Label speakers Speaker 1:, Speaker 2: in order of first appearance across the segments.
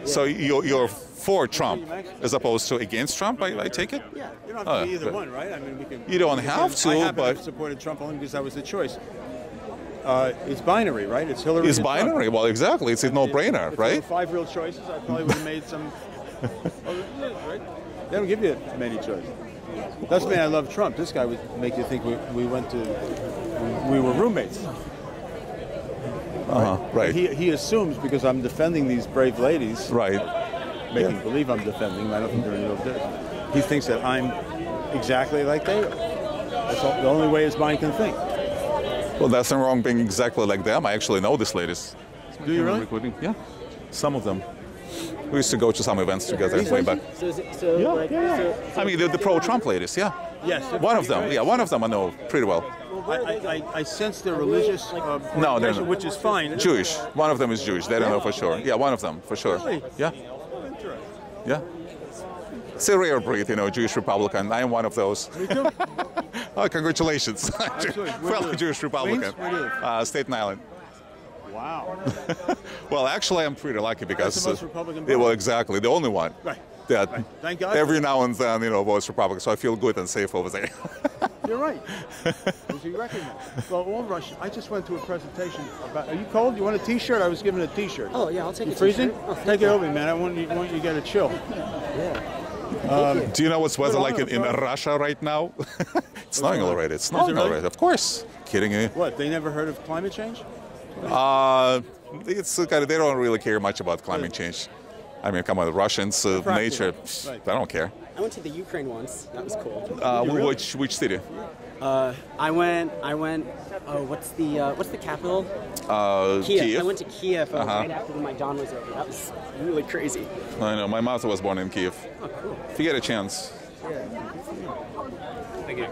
Speaker 1: So you're for Trump as opposed to against Trump, I take it?
Speaker 2: Yeah, you don't have to be either one, right? I mean, we can.
Speaker 1: You don't have to,
Speaker 2: I happen
Speaker 1: but
Speaker 2: to have supported Trump only because that was the choice. It's binary, right? It's Hillary.
Speaker 1: It's binary. Well, exactly. It's a no-brainer,
Speaker 2: if
Speaker 1: right?
Speaker 2: there were 5 real choices, I probably would have made some. Right? They don't give you many choices. That's why I love Trump. This guy would make you think we were roommates.
Speaker 1: Right.
Speaker 2: He assumes because I'm defending these brave ladies,
Speaker 1: Right.
Speaker 2: making believe I'm defending them. I don't think they're any real difference. He thinks that I'm exactly like they are. That's the only way his mind can think.
Speaker 1: Well, that's not wrong being exactly like them. I actually know these ladies.
Speaker 2: Do you really?
Speaker 1: Recording? Yeah. Some of them. We used to go to some events together way back. I mean, the pro-Trump ladies, yeah.
Speaker 2: Yes.
Speaker 1: One of them, yeah, one of them I know pretty well.
Speaker 2: I sense they're religious,
Speaker 1: No, they're not.
Speaker 2: which is fine.
Speaker 1: Jewish. One of them is Jewish. They don't know for sure. Yeah, one of them, for sure.
Speaker 2: Really?
Speaker 1: Yeah. Yeah. It's a rare breed, you know, Jewish Republican. I am one of those.
Speaker 2: Me too.
Speaker 1: Oh, congratulations.
Speaker 2: Absolutely.
Speaker 1: Fellow Jewish Republican.
Speaker 2: Where do you live?
Speaker 1: Staten Island.
Speaker 2: Wow.
Speaker 1: Well, actually, I'm pretty lucky because...
Speaker 2: That's the most Republican
Speaker 1: well, exactly. The only one.
Speaker 2: Right.
Speaker 1: That
Speaker 2: Right. Thank God.
Speaker 1: every now and then, you know, votes Republican, so I feel good and safe over there.
Speaker 2: You're right. As you recognize. Well, all Russian. I just went to a presentation about. Are you cold? You want a T-shirt? I was given a T-shirt.
Speaker 3: Oh yeah, I'll take it.
Speaker 2: Freezing? Take it over, man. I want you to get a chill.
Speaker 3: Yeah.
Speaker 1: Do you know what's weather like in Russia right now? It's snowing already. It's snowing
Speaker 2: really?
Speaker 1: already. Of course. Kidding me?
Speaker 2: What? They never heard of climate change?
Speaker 1: It's kind of, they don't really care much about climate change. I mean, come on, the Russians, nature,
Speaker 2: Right.
Speaker 1: they don't care.
Speaker 3: I went to the Ukraine once. That was cool.
Speaker 1: Which city?
Speaker 3: I went. Oh, what's the capital?
Speaker 1: Kiev.
Speaker 3: I went to Kiev right after the Maidan was over. That was really crazy.
Speaker 1: I know. My mother was born in Kiev.
Speaker 3: Oh, cool.
Speaker 1: If you get a chance,
Speaker 3: Thank you.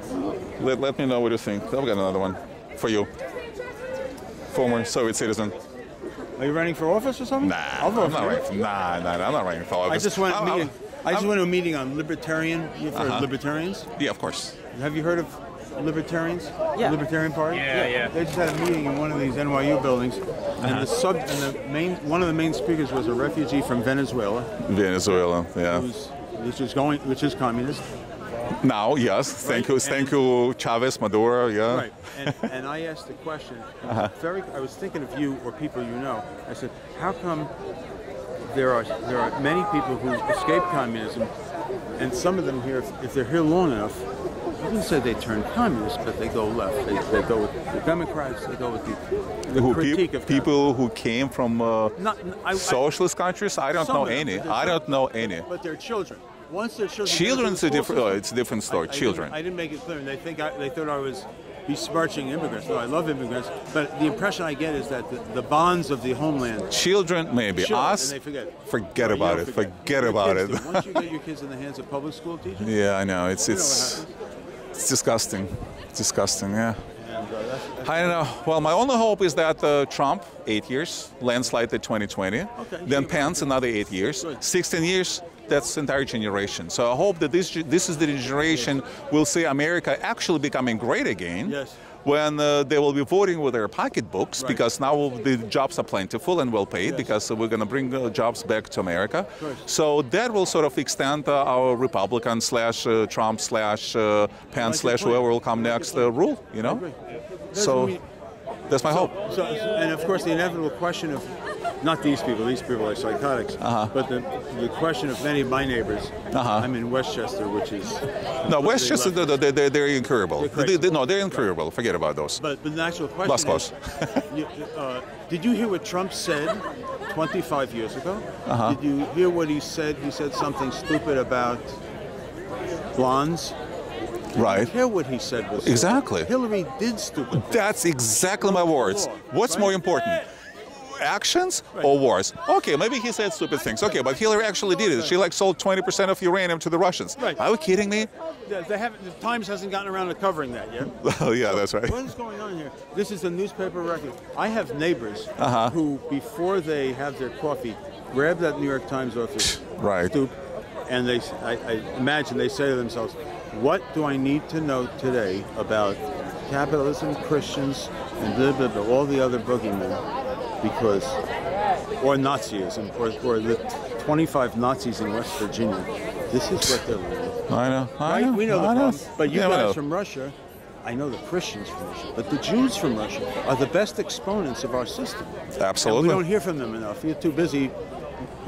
Speaker 1: let me know what you think. I've got another one for you. Former Soviet citizen.
Speaker 2: Are you running for office or something?
Speaker 1: Nah,
Speaker 2: I'll vote
Speaker 1: I'm not
Speaker 2: for you.
Speaker 1: running. I'm not running for office.
Speaker 2: I just went to a meeting on libertarian. You've heard of libertarians?
Speaker 1: Yeah, of course.
Speaker 2: Have you heard of libertarians?
Speaker 3: Yeah.
Speaker 2: Libertarian Party?
Speaker 4: Yeah.
Speaker 2: They just had a meeting in one of these NYU buildings, and one of the main speakers was a refugee from Venezuela,
Speaker 1: Venezuela, yeah.
Speaker 2: which is communist.
Speaker 1: Now, yes. Thank you, Chavez, Maduro, yeah.
Speaker 2: Right. And I asked the question. I was thinking of you or people you know. I said, how come there are many people who escape communism, and some of them here, if they're here long enough, I wouldn't say they turn communist, but they go left. They go with the Democrats. They go with the critique of
Speaker 1: people who came from socialist countries. I don't know any. I don't know any.
Speaker 2: But they're children. Once they're children.
Speaker 1: Children's a different. It's a different story. Children.
Speaker 2: I didn't make it clear, and they thought I was besmirching immigrants. No, I love immigrants, but the impression I get is that the bonds of the homeland.
Speaker 1: Children, maybe. Us,
Speaker 2: and they forget.
Speaker 1: Forget about it. Forget about it.
Speaker 2: Once you get your kids in the hands of public school teachers.
Speaker 1: Yeah, I know. It's disgusting. It's disgusting. Yeah. I don't know. Well, my only hope is that Trump, 8 years, landslide at 2020.
Speaker 2: Okay.
Speaker 1: Then Pence, another 8 years.
Speaker 2: Good.
Speaker 1: 16 years. That's entire generation. So I hope that this is the generation will see America actually becoming great again.
Speaker 2: Yes.
Speaker 1: When they will be voting with their pocketbooks,
Speaker 2: Right.
Speaker 1: because now the jobs are plentiful and well paid, because we're going to bring jobs back to America. So that will sort of extend our Republican / Trump / Pence / whoever will come next rule, you know? So that's my hope.
Speaker 2: So, and of course, the inevitable question of, not these people are psychotics, but the question of many of my neighbors. I'm in Westchester, which is...
Speaker 1: No, Westchester, they're incurable.
Speaker 2: They're
Speaker 1: They're incurable. Forget about those.
Speaker 2: But the actual question
Speaker 1: Last close.
Speaker 2: Did you hear what Trump said 25 years ago? Did you hear what he said? He said something stupid about blondes.
Speaker 1: Right.
Speaker 2: Did you hear what he said was
Speaker 1: Exactly.
Speaker 2: Hillary did stupid things.
Speaker 1: That's exactly my words. What's more important? Actions or wars? Okay, maybe he said stupid things. Okay, but Hillary actually did it. She sold 20% of uranium to the Russians.
Speaker 2: Right.
Speaker 1: Are you kidding me?
Speaker 2: The Times hasn't gotten around to covering that yet.
Speaker 1: Oh, yeah, that's right.
Speaker 2: What is going on here? This is a newspaper record. I have neighbors who, before they have their coffee, grab that New York Times off their stoop, and I imagine they say to themselves, what do I need to know today about capitalism, Christians, and blah, blah, blah, all the other boogeymen? Because, or Nazism, or the 25 Nazis in West Virginia. This is what they're learning.
Speaker 1: I know.
Speaker 2: Right? We know the problem. But you
Speaker 1: never
Speaker 2: guys
Speaker 1: know.
Speaker 2: from Russia, I know the Christians from Russia, but the Jews from Russia are the best exponents of our system.
Speaker 1: Absolutely.
Speaker 2: And we don't hear from them enough. You're too busy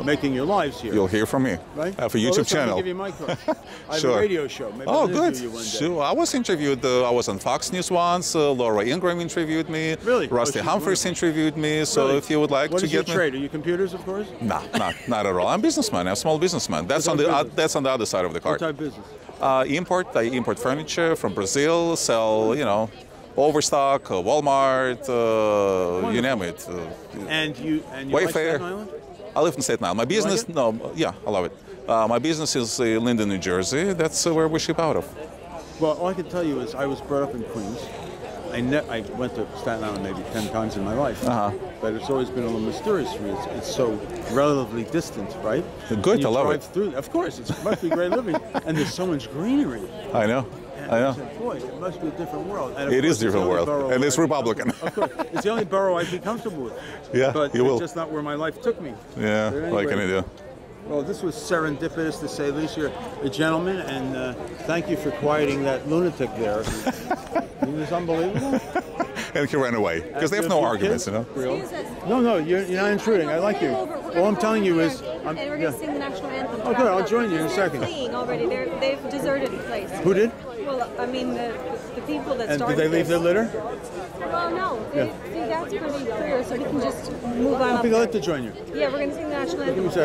Speaker 2: making your lives here.
Speaker 1: You'll hear from me.
Speaker 2: Right?
Speaker 1: I have a YouTube channel.
Speaker 2: I'll give you my card. I have
Speaker 1: Sure.
Speaker 2: a radio show. Maybe
Speaker 1: Oh,
Speaker 2: I'll
Speaker 1: good.
Speaker 2: interview you one day.
Speaker 1: Sure. I was interviewed. I was on Fox News once. Laura Ingraham interviewed me.
Speaker 2: Really?
Speaker 1: Rusty
Speaker 2: Oh, she's
Speaker 1: Humphreys interviewed me. So
Speaker 2: Really?
Speaker 1: if you would like
Speaker 2: What
Speaker 1: to
Speaker 2: is your
Speaker 1: get me,
Speaker 2: trade? Are you computers, of course?
Speaker 1: no, not at all. I'm a businessman. I'm a small businessman. That's on the
Speaker 2: business?
Speaker 1: that's on the other side of the
Speaker 2: What
Speaker 1: card.
Speaker 2: type of business?
Speaker 1: I import furniture from Brazil. Sell Overstock, Walmart, you name it.
Speaker 2: And you like
Speaker 1: Wayfair.
Speaker 2: Staten Island?
Speaker 1: I live in Staten Island. My business,
Speaker 2: it?
Speaker 1: I love it. My business is in Linden, New Jersey. That's where we ship out of.
Speaker 2: Well, all I can tell you is I was brought up in Queens. I went to Staten Island maybe 10 times in my life. But it's always been a little mysterious to me. It's so relatively distant, right?
Speaker 1: Good,
Speaker 2: You
Speaker 1: I love
Speaker 2: drive
Speaker 1: it.
Speaker 2: through, of course, it must be great living. And there's so much greenery.
Speaker 1: I know.
Speaker 2: And
Speaker 1: I know.
Speaker 2: I said, boy, it must be a different world. And of
Speaker 1: It
Speaker 2: course,
Speaker 1: is a different
Speaker 2: the only
Speaker 1: world,
Speaker 2: borough
Speaker 1: and it's
Speaker 2: I'd be
Speaker 1: Republican.
Speaker 2: comfortable- Of course, it's the only borough I'd be comfortable with.
Speaker 1: Yeah,
Speaker 2: but
Speaker 1: you will.
Speaker 2: it's just not where my life took me.
Speaker 1: Yeah,
Speaker 2: But
Speaker 1: what can I do?
Speaker 2: Well, this was serendipitous, to say the least. You're a gentleman, and thank you for quieting that lunatic there. It was unbelievable.
Speaker 1: And he ran away because they have no arguments,
Speaker 2: Real? No, you're not intruding. I like you. All I'm telling you is,
Speaker 4: and we're going to sing the national anthem.
Speaker 2: Oh, good. I'll join you in a second.
Speaker 4: They're fleeing already. They've deserted the place.
Speaker 2: Who did?
Speaker 4: Well, I mean, the people that
Speaker 2: And
Speaker 4: started
Speaker 2: did they leave
Speaker 4: this.
Speaker 2: their litter?
Speaker 4: Well, no. See, that's pretty clear, so we can just move on
Speaker 2: I'll
Speaker 4: up
Speaker 2: be
Speaker 4: there.
Speaker 2: glad to join you.
Speaker 4: Yeah, we're going to sing the national anthem.
Speaker 2: Give me a second.